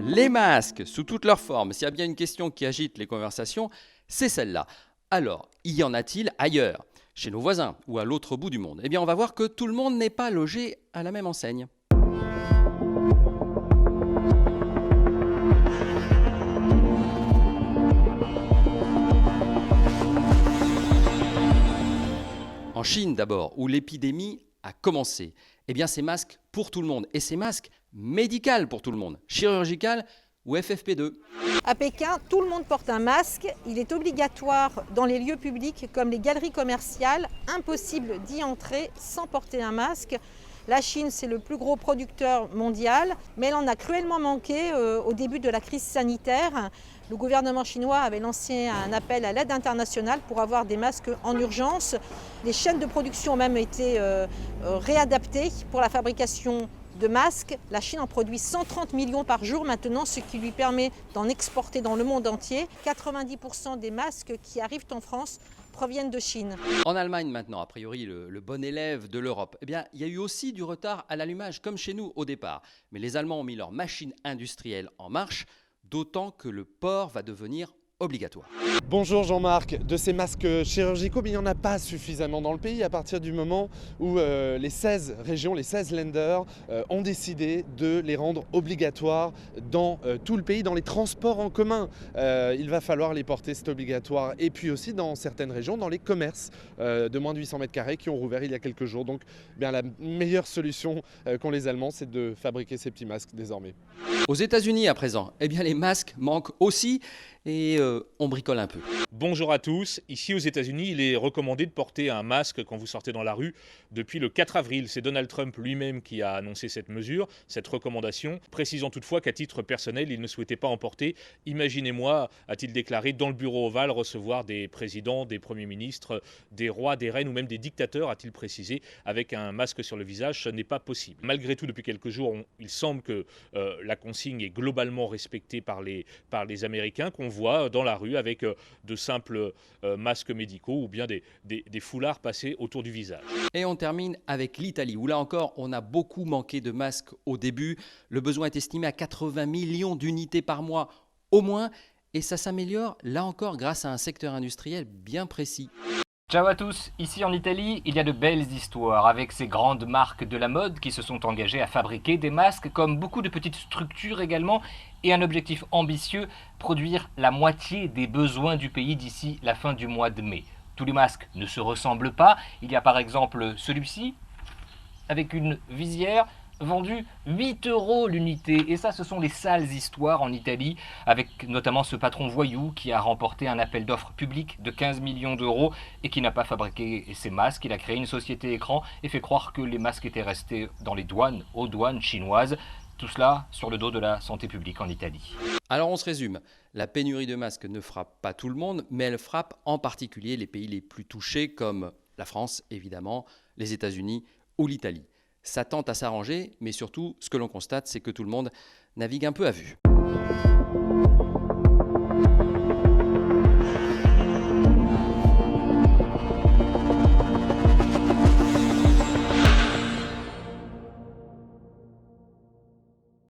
Les masques, sous toutes leurs formes, s'il y a bien une question qui agite les conversations, c'est celle-là. Alors, y en a-t-il ailleurs, chez nos voisins ou à l'autre bout du monde? Eh bien, on va voir que tout le monde n'est pas logé à la même enseigne. En Chine d'abord, où l'épidémie a commencé, eh bien c'est masque pour tout le monde. Et c'est masque médical pour tout le monde, chirurgical ou FFP2. À Pékin, tout le monde porte un masque. Il est obligatoire dans les lieux publics comme les galeries commerciales. Impossible d'y entrer sans porter un masque. La Chine, c'est le plus gros producteur mondial, mais elle en a cruellement manqué au début de la crise sanitaire. Le gouvernement chinois avait lancé un appel à l'aide internationale pour avoir des masques en urgence. Les chaînes de production ont même été réadaptées pour la fabrication de masques. La Chine en produit 130 millions par jour maintenant, ce qui lui permet d'en exporter dans le monde entier. 90% des masques qui arrivent en France proviennent de Chine. En Allemagne maintenant, a priori le bon élève de l'Europe, eh bien il y a eu aussi du retard à l'allumage, comme chez nous au départ. Mais les Allemands ont mis leur machine industrielle en marche, d'autant que le port va devenir obligatoire. Bonjour Jean-Marc, de ces masques chirurgicaux, mais il n'y en a pas suffisamment dans le pays à partir du moment où les 16 régions, les 16 lenders ont décidé de les rendre obligatoires dans tout le pays, dans les transports en commun. Il va falloir les porter, c'est obligatoire. Et puis aussi dans certaines régions, dans les commerces de moins de 800 mètres carrés qui ont rouvert il y a quelques jours. Donc bien, la meilleure solution qu'ont les Allemands, c'est de fabriquer ces petits masques désormais. Aux États-Unis à présent, eh bien les masques manquent aussi et on bricole un peu. Bonjour à tous, ici aux États-Unis, il est recommandé de porter un masque quand vous sortez dans la rue depuis le 4 avril. C'est Donald Trump lui-même qui a annoncé cette mesure, cette recommandation, précisant toutefois qu'à titre personnel, il ne souhaitait pas en porter. Imaginez-moi, a-t-il déclaré, dans le bureau ovale, recevoir des présidents, des premiers ministres, des rois, des reines ou même des dictateurs, a-t-il précisé, avec un masque sur le visage, ce n'est pas possible. Malgré tout, depuis quelques jours, il semble que la consigne est globalement respectée par les Américains, qu'on voit dans la rue avec de simples masques médicaux ou bien des foulards passés autour du visage. Et on termine avec l'Italie, où là encore, on a beaucoup manqué de masques au début. Le besoin est estimé à 80 millions d'unités par mois au moins, et ça s'améliore là encore grâce à un secteur industriel bien précis. Ciao à tous, ici en Italie, il y a de belles histoires avec ces grandes marques de la mode qui se sont engagées à fabriquer des masques, comme beaucoup de petites structures également, et un objectif ambitieux, produire la moitié des besoins du pays d'ici la fin du mois de mai. Tous les masques ne se ressemblent pas, il y a par exemple celui-ci, avec une visière, vendu 8 € l'unité. Et ça, ce sont les sales histoires en Italie, avec notamment ce patron voyou qui a remporté un appel d'offres public de 15 millions d'euros et qui n'a pas fabriqué ses masques. Il a créé une société écran et fait croire que les masques étaient restés dans les douanes, aux douanes chinoises. Tout cela sur le dos de la santé publique en Italie. Alors on se résume, la pénurie de masques ne frappe pas tout le monde, mais elle frappe en particulier les pays les plus touchés comme la France évidemment, les États-Unis ou l'Italie. Ça tente à s'arranger, mais surtout, ce que l'on constate, c'est que tout le monde navigue un peu à vue.